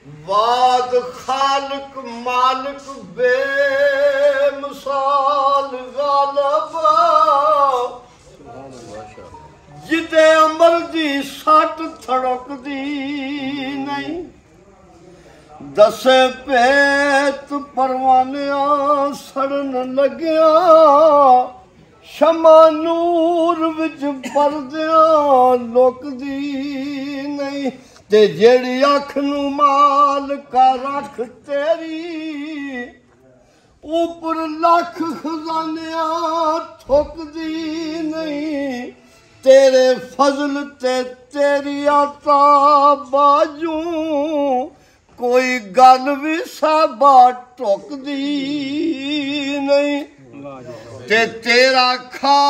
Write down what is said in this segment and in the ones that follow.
वाद खालिक मालिक बेमिसाल गालिब जिदे अमर दी सट थड़कदी नहीं दसे पेत परवानिया सड़न लग्या शमा नूर विच परदिया लुकदी नहीं ते जेड़ी अख नू माल का रख तेरी ऊपर लख खजानिया थुकदी नहीं तेरे फजल ते तेरी आता बाजू कोई गल भी साबा टुकदी नहीं ते तेरा खा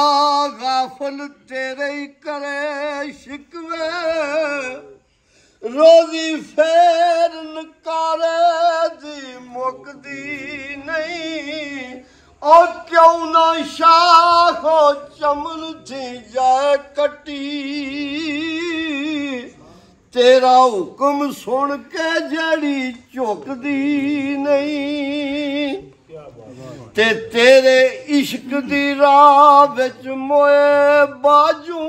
गाफल तेरे ही करे शिकवे रोजी फेर नकारे दी मुकदी नहीं और क्यों ना शाखो चमन थी जाए कटी तेरा हुक्म सुन के जड़ी झुकदी नहीं ते तेरे इश्क दी राह विच मोए बाजू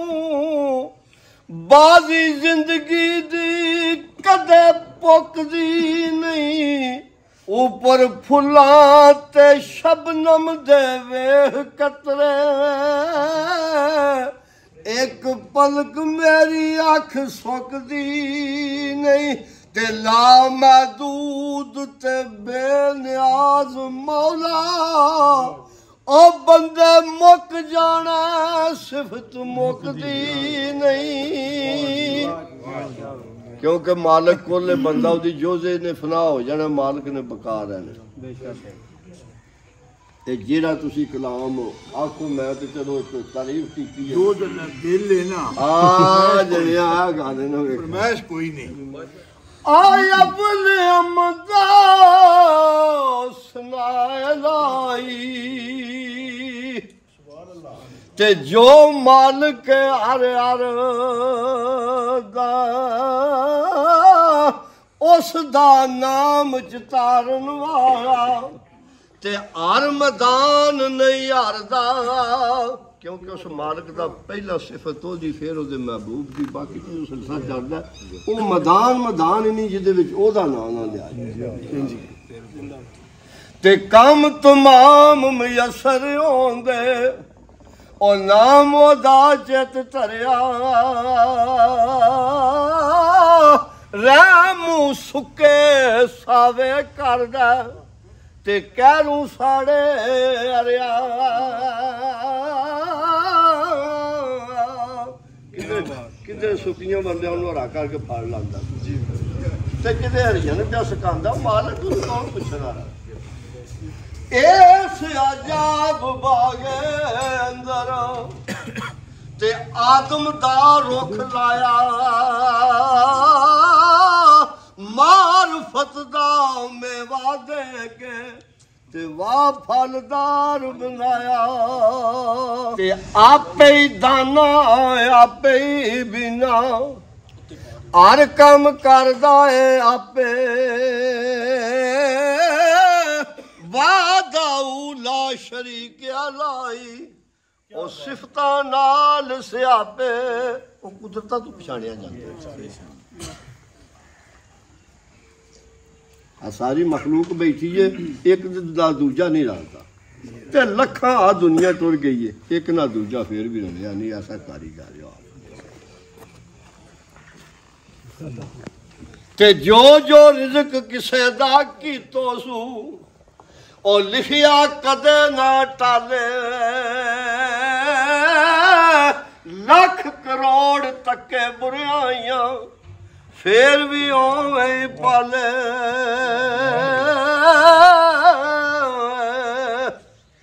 बाजी जिंदगी दी कदे पुकदी नहीं ऊपर फुलां ते शबनम दे वेख कतरे एक पलक मेरी अख सुकदी नहीं ते ला महदूद ते बेनियाज मौला ओ बंदे मुक जाना सिफत मुकदी नहीं क्योंकि मालिक कोले बंदा उदी जोजे ने फना हो जाना मालिक ने बका रहने ते जेड़ा तुसी कलाम आखो मैं ते चलो एक तारीफ कीती है दो दिन दिल है ना जनिया गाने ना फरमाइश कोई नहीं आय अपने अमदा सुनाए लाई ते जो मालिक हर हर दा उस दा नाम चितारन वाला ते हर मैदान नहीं हारदा क्योंकि उस मालिक दा पहला सिफत ओदी फिर ओदे महबूब दी बाकी तो सिलसिला चलदा ओ मैदान ही नहीं जिदे विच ओदा नाम ना लिया ते काम तमाम मुयसर होंदे ओ नाम ओदा चित धरिया रहमू सुके सावे करदा ते कहरूं साड़े अरिया किधर सुकियां बंदे हरा करके फड़ लांदा ते किधर हरियां ने पिया सकांदा मालिक कौन पुछना इस अजाब बागे अंदर ते आदम दा रुख लाया मारफत दा मेवा दे के ते वाह फलदार बनाया ते आपे ही दाना आपे ही बिना हर कम करदा है आपे वादाऊ ला शरीक लाई और सिफता नाल सियापे वो कुदरता तो पछाणिया जाते सारी मखलूक बैठी है एक दा दूजा नहीं रलता ते लखा आ दुनिया टुर गई है एक ना दूजा फिर भी रलिया नहीं ऐसा कारीगर ते जो जो रिज़्क किसे दा कीतो सू और लिखिया कदे ना टाले लख करोड़ तके बुराइयां फिर भी ओवे पाले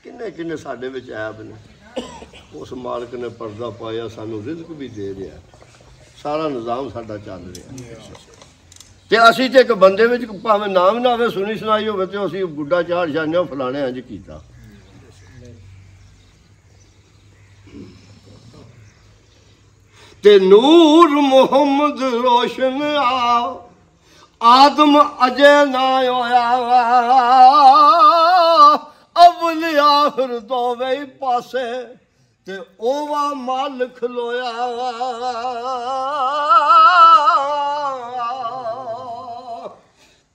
किन्ने किन्ने साडे विच ऐब ने उस मालिक ने पर्दा पाया सानू रिज़्क भी दे रहा सारा निज़ाम साडा चल रहा ते असीं ते एक बंदे विच भावें नाम ना आवे सुनी सुनाई होवे ते असीं गुड्डा चाड़ छाने फलाने इंज कीता ते नूर मोहम्मद रोशन आदम अजे ना होया अवल आखिर दोवे पासे ते ओवा मल खलोया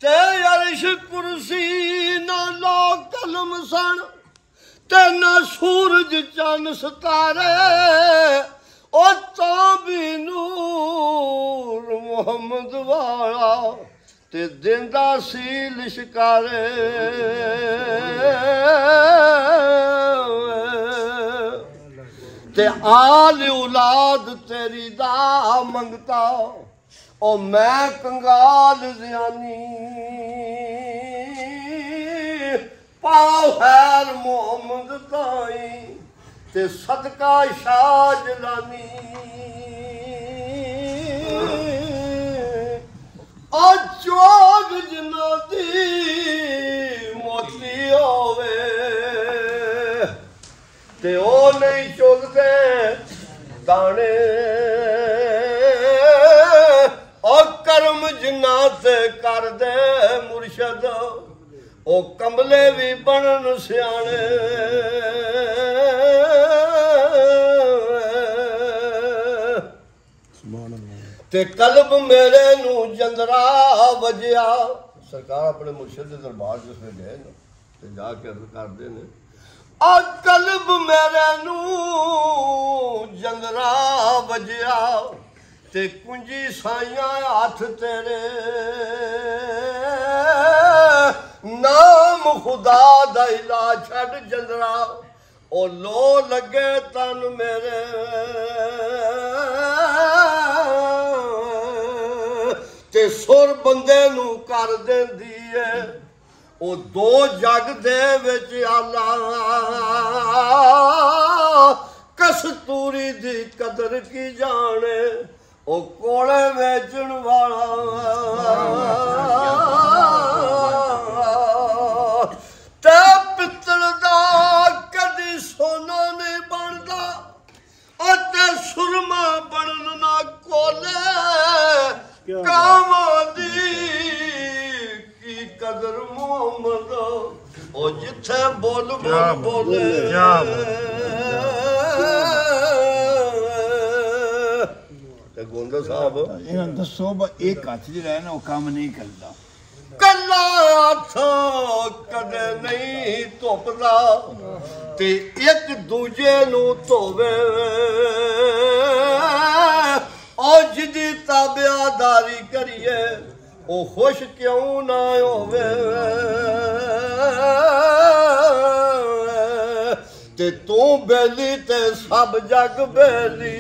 ते अर्श कुर्सी ना लो कलम सन ते ना सूरज चन सितारे ओ ताबी नूर मुहम्मद वाला ते देंदा सी लिशकारे ते आल औलाद तेरी दा मंगता ओ मैं कंगाल ज़ियानी पाओ खैर मोहम्मद ताई ते सदका शाह जलानी ओ चोग जिन्ना दी मोती होवे ते ओ नहीं चुगदे दाने ओ करम जिन्ना ते कर दे मुर्शद ओ कमले भी बनन सियाने ते कल्ब मेरे नू जंदरा वजया सरकार अपने मुर्शद दे दरबार जिसमें गए ना ते जाके अर्ज करदे ने आ कल्ब मेरे नू जंदरा वजया ते कुंजी साइयां हाथ तेरे नाम खुदा दा इला छड़ जंदरा ओ लो लगे तन मेरे ते सुर बंदे नू कर देंदी है ओ दो जग दे विच आला कस्तूरी दी कदर की जाने ओ कोले वेचण वाला ते पित्तल दा कदी सोना नहीं बनदा ते सुरमा बनन ना कोले कावां दी की कदर मोहम्मद ओ जिथे बोल बोल बोले गोंदा साहब इन्हां दसो एक हथ जिहड़ा है ना वो काम नहीं करता कला हथ कदे नहीं धोपदा ते एक दूजे नू धोवे ओ जिदी ताबियादारी करिए ओ खुश क्यों ना होवे ते तू बेली ते सब जग बेली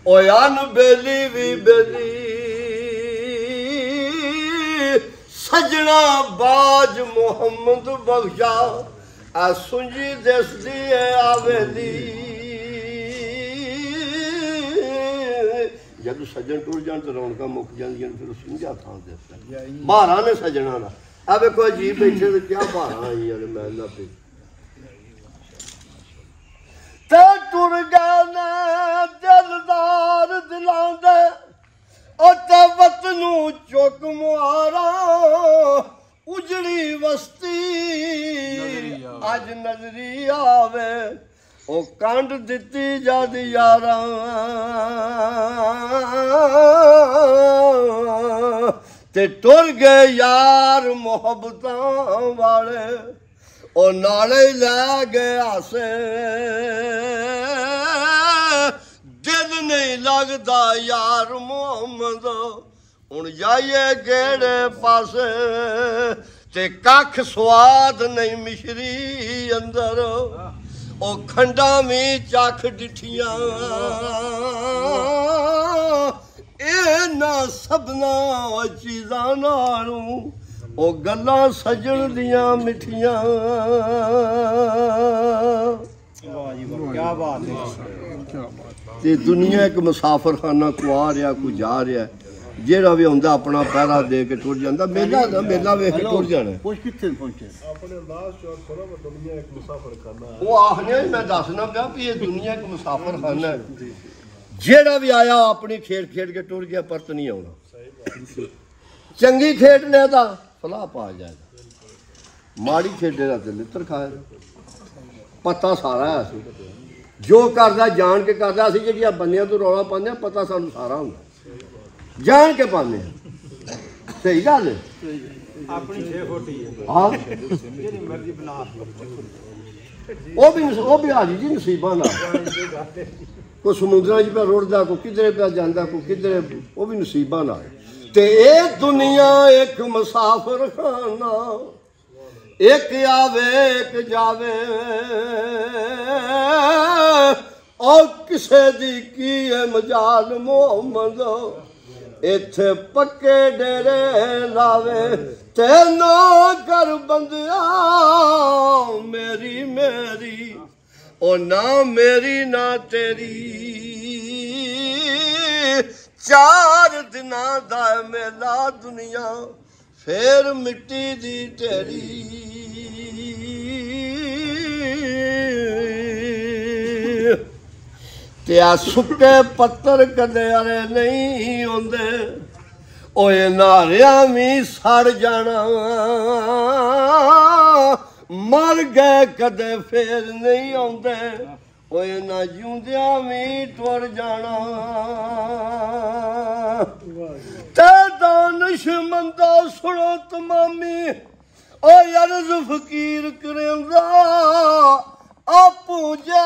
ओ अन बेली भी बेली सजना बाज मोहम्मद बख्शा आ सुंजी दसदी है आवेली जब सज्जन टुर जान तो रौनक मुक जांदियां फिर सुंझा थां दसदा बाहरा ने सजना ना आ वेखो अजीब बैठे तो क्या बाहरा आई यार मैं ना पे ते टुर जाने दिलदार दिलां दे ओ ते वतनू चुक मुहारा उजड़ी वस्ती अज नजरी आवे ओ कंड दिती जद यारा ते टुर गए यार मोहब्बतां वाले ओ नाले लै गए आसे दिल नहीं लगदा यार मोहम्मद हुण जाइए केड़े पासे ते कख स्वाद नहीं मिश्री अंदर ओ खंडा भी चख डिठियां इन्हां सबना चीज़ां नालों ओ गल्लां सजण दियां मिठियां क्या बात है ते दुनिया एक मुसाफर खाना को आ रहा कोई जा रहा जेड़ा भी आंदा अपना पैरा दे के टुर जांदा मेला दा मेला वेख के टुर जाना कुछ कित्थे पहुंचे अपने अंदाज चौक थोड़ा वो दुनिया एक मुसाफिर खाना है वो आखने मैं दसना पिया भी ये दुनिया एक मुसाफिर खाना है जेड़ा भी आया अपनी खेड खेड के टुर गया परत नहीं आना ਚੰਗੀ ਖੇਡਨੇ ਤਾਂ ਫਲਾਹ ਪਾ ਜਾਏਗਾ, ਮਾੜੀ ਖੇਡੇ ਦਾ ਤੇ ਲਿੱਤਰ ਖਾਏਗਾ। ਪਤਾ ਸਾਰਾ ਹੈ ਅਸੀਂ ਜੋ ਕਰਦਾ ਜਾਣ ਕੇ ਕਰਦਾ। ਅਸੀਂ ਜਿਹੜੀਆਂ ਬੰਦਿਆਂ ਤੋਂ ਰੌਲਾ ਪਾਉਂਦੇ ਹਾਂ ਪਤਾ ਸਾਨੂੰ ਸਾਰਾ ਹੁੰਦਾ, ਜਾਣ ਕੇ ਪਾਉਂਦੇ ਹਾਂ। ਸਹੀ ਗੱਲ ਹੈ। ਆਪਣੀ 6 ਫੁੱਟ ਹੀ ਹੈ ਹਾਂ ਜਿਹੜੀ ਮਰਜ਼ੀ ਬਣਾ ਉਹ ਵੀ ਹਾਜੀ ਜੀ ਨਸੀਬਾਂ ਨਾਲ। ਕੋਈ ਸਮੁੰਦਰਾਂ 'ਚ ਪਿਆ ਰੁੜਦਾ, ਕੋਈ ਕਿਧਰੇ ਪਿਆ ਜਾਂਦਾ, ਕੋਈ ਕਿਧਰੇ, ਉਹ ਵੀ ਨਸੀਬਾਂ ਨਾਲ। ਤੇ ਇਹ ਦੁਨੀਆ ਇੱਕ ਮੁਸਾਫਰ ਖਾਨਾ, ਇੱਕ ਆਵੇ ਇੱਕ ਜਾਵੇ, ਔਰ ਕਿਸੇ ਦੀ ਕੀ ਹੈ ਮਜਾਲ ਮੁਹੰਮਦ, ਇੱਥੇ ਪੱਕੇ ਡੇਰੇ ਲਾਵੇ। ਤੇ ਨਾ ਕਰ ਬੰਦਿਆ ਮੇਰੀ ਮੇਰੀ, ਉਹ ਨਾ ਮੇਰੀ ਨਾ ਤੇਰੀ, 4 ਦਿਨਾਂ ਦਾ ਮੇਲਾ ਦੁਨੀਆ ਫੇਰ ਮਿੱਟੀ ਦੀ ਢੇਰੀ। ਤੇ ਆ ਸੁੱਕੇ ਪੱਤਰ ਕਦੇ ਅਰੇ ਨਹੀਂ ਹੁੰਦੇ, ਓਏ ਨਾਰਿਆਂ ਵੀ ਸੜ ਜਾਣਾ, ਮਰ ਗਏ ਕਦੇ ਫੇਰ ਨਹੀਂ ਆਉਂਦੇ, ਓਏ ਨਾ ਜਿਉਂਦਿਆਂ ਵੀ ਟੁਰ ਜਾਣਾ। ਤੇ ਦਾਨਿਸ਼ਮੰਦੋ ਸੁਣੋ ਤਮਾਮੀ, ਓਏ ਅਰਜ਼ ਫਕੀਰ ਕਰਿੰਦਾ, ਆਪੂ ਜੇ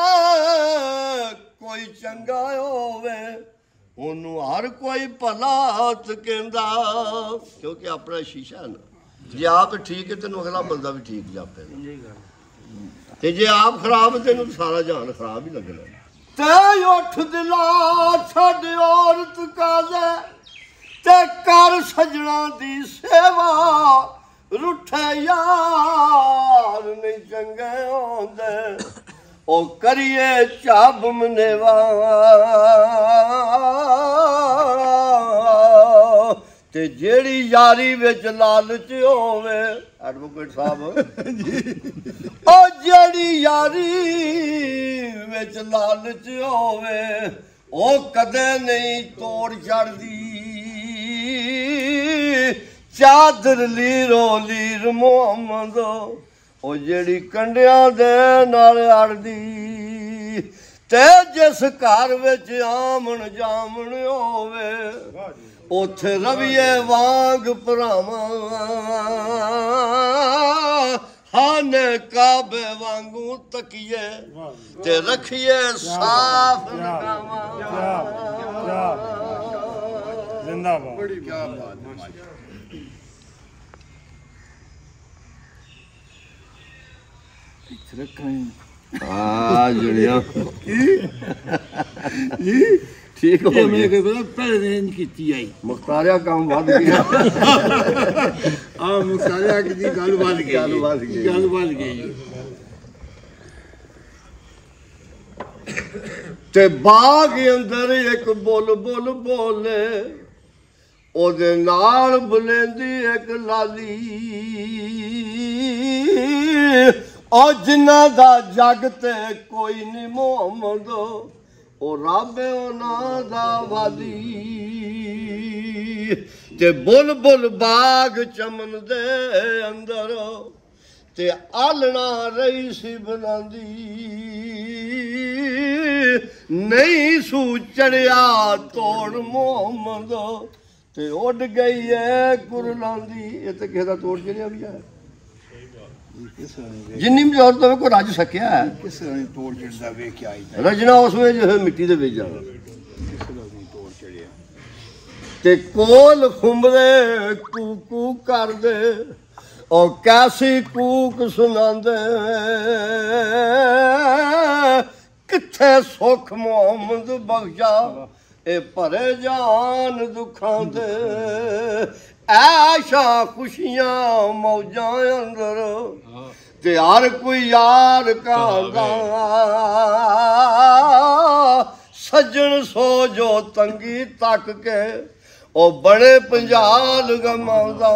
ਕੋਈ ਚੰਗਾ ਹੋਵੇ ਉਹਨੂੰ ਹਰ ਕੋਈ ਭਲਾ ਕਹਿੰਦਾ, ਕਿਉਂਕਿ ਆਪਣਾ ਸ਼ੀਸ਼ਾ ਨਾ। ਜੇ ਆਪ ਠੀਕ ਹੈ ਤੈਨੂੰ ਅਗਲਾ ਬੰਦਾ ਵੀ ਠੀਕ ਜਾਪੇਗਾ, ਤੇ ਜੇ ਆਪ ਖਰਾਬ ਤੈਨੂੰ ਸਾਰਾ ਜਹਾਨ ਖਰਾਬ ਹੀ ਲੱਗਣਾ। ਤੇ ਉੱਠ ਦਿਲਾ ਛੱਡ ਔਰਤ ਕਾਜ਼ੇ, ਤੇ ਕਰ ਸਜਣਾ ਦੀ ਸੇਵਾ, ਰੁੱਠੇ ਯਾਰ ਨਹੀਂ ਚੰਗੇ ਹੁੰਦੇ, ਉਹ ਕਰੀਏ ਝੱਬ ਮਨੇਵਾ। ਤੇ ਜਿਹੜੀ ਯਾਰੀ ਵਿੱਚ ਲਾਲਚ ਹੋਵੇ, ਐਡਵੋਕੇਟ ਸਾਹਿਬ, ਉਹ ਜਿਹੜੀ ਯਾਰੀ ਵਿੱਚ ਲਾਲਚ ਹੋਵੇ, ਉਹ ਕਦੇ ਨਹੀਂ ਤੋੜ ਛੱਡਦੀ, ਚਾਦਰ ਲੀਰੋ ਲੀਰ ਮੁਹੰਮਦ, ਉਹ ਜਿਹੜੀ ਕੰਡਿਆਂ ਦੇ ਨਾਲ ਅੜਦੀ। ਤੇ ਜਿਸ ਘਰ ਵਿੱਚ ਆਮਣ ਜਾਮਣ ਹੋਵੇ, ਉੱਥੇ ਰਵੀਏ ਵਾਂਗ ਭਰਾਵਾਂ, ਹਾਨੇ ਕਾਬੇ ਵਾਂਗੂ ਤਕੀਏ, ਤੇ ਰੱਖੀਏ ਸਾਫ ਨਿਗਾਹਾਂ। ਜ਼ਿੰਦਾਬਾਦ। ਬੜੀ ਕੀ ਬਾਤ ਹੈ। ਜਿਹੜੀਆਂ ਠੀਕ ਹੋ ਗਿਆ। ਪਹਿਲੇ ਦਿਨ ਕੀਤੀ ਆਈ ਮੁਖਤਾਰਿਆ ਕੰਮ ਵੱਧ ਗਿਆ। ਮੁਖਤਾਰਿਆ ਦੀ ਗੱਲ ਵੱਧ ਗਈ, ਗੱਲ ਵੱਧ ਗਈ। ਤੇ ਬਾਗ ਅੰਦਰ ਇੱਕ ਬੁੱਲ ਬੁੱਲ ਬੋਲੇ, ਉਹਦੇ ਨਾਲ ਬੁਲੰਦੀ ਇੱਕ ਲਾਲੀ, ਉਹ ਜਿਨ੍ਹਾਂ ਦਾ ਜਗ ਤੇ ਕੋਈ ਨਹੀਂ ਮੁਹੰਮਦ, ਉਹ ਰੱਬ ਉਹਨਾਂ ਦਾ ਵਾਲੀ। ਤੇ ਬੁੱਲ ਬੁੱਲ ਬਾਗ ਚਮਨ ਦੇ ਅੰਦਰ, ਤੇ ਆਲਣਾ ਰਹੀ ਸੀ ਬਣਾਉਂਦੀ, ਨਹੀਂ ਸੂ ਚੜਿਆ ਤੋੜ ਮੁਹੰਮਦ, ਤੇ ਉੱਡ ਗਈ ਐ ਕੁਰਲਾਂਦੀ। ਇਹ ਤਾਂ ਕਿਸੇ ਦਾ ਤੋੜ ਚੜਿਆ ਵੀ ਹੈ, ਜਿੰਨੀ ਵੀ ਜ਼ੋਰ ਤੋਂ ਕੋਈ ਰੱਜ ਸਕਿਆ ਹੈ। ਕਿਸੇ ਨੇ ਤੋੜ ਚੜਦਾ ਵੇਖਿਆ ਆਈ ਰਜਣਾ ਉਸ ਵੇਲੇ ਜਿਵੇਂ ਮਿੱਟੀ ਦੇ ਵਿੱਚ ਜਾਣਾ, ਕਿਸੇ ਦਾ ਨਹੀਂ ਤੋੜ ਚੜਿਆ। ਤੇ ਕੋਲ ਖੁੰਬਦੇ ਕੂ ਕੂ ਕਰਦੇ, ਉਹ ਕੈਸੀ ਕੂਕ ਸੁਣਾਉਂਦੇ, ਕਿੱਥੇ ਸੁੱਖ ਮੁਹੰਮਦ ਬਖਸ਼ਾ, ਇਹ ਭਰੇ ਜਾਨ ਦੁੱਖਾਂ ਦੇ, ਐਸ਼ਾ ਖੁਸ਼ੀਆਂ ਮੌਜਾਂ ਅੰਦਰ, ਤੇ ਹਰ ਕੋਈ ਯਾਰ ਕਾਂਦਾ, ਸੱਜਣ ਸੋ ਜੋ ਤੰਗੀ ਤੱਕ ਕੇ, ਉਹ ਬੜੇ ਪੰਜਾਲ ਗਮਾਉਂਦਾ।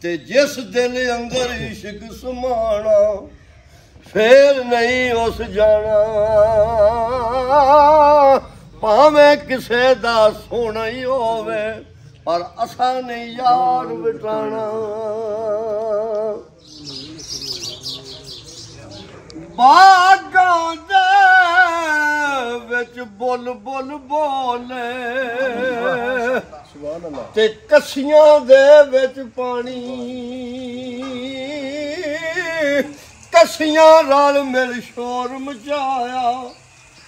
ਤੇ ਜਿਸ ਦਿਲ ਅੰਦਰ ਇਸ਼ਕ ਸਮਾਣਾ, ਫੇਰ ਨਹੀਂ ਉਸ ਜਾਣਾ, ਭਾਵੇਂ ਕਿਸੇ ਦਾ ਸੋਹਣਾ ਹੀ ਹੋਵੇ ਪਰ ਅਸਾਂ ਨੇ ਯਾਰ ਵਟਾਣਾ ਬਾਗਾਂ ਦੇ ਵਿੱਚ ਬੁੱਲ ਬੁੱਲ ਬੋਲੇ ਤੇ ਕੱਸੀਆਂ ਦੇ ਵਿੱਚ ਪਾਣੀ ਕੱਸੀਆਂ ਰਲ ਮਿਲ ਸ਼ੋਰ ਮਚਾਇਆ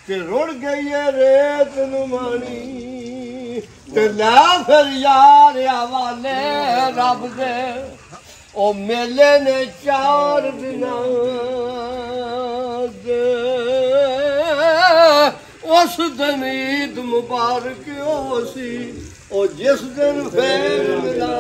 ਤੇ ਰੁੜ ਗਈ ਏ ਰੇਤ ਨੁਮਾਣੀ ਤੇ ਲੈ ਫਿਰ ਯਾਰ ਹਵਾਲੇ ਰੱਬ ਦੇ ਉਹ ਮੇਲੇ ਨੇ 4 ਦਿਨਾਂ ਦੇ ਉਸ ਦਿਨ ਈਦ ਮੁਬਾਰਕ ਹੋ ਸੀ ਉਹ ਜਿਸ ਦਿਨ ਫੇਰ ਮਿਲਾ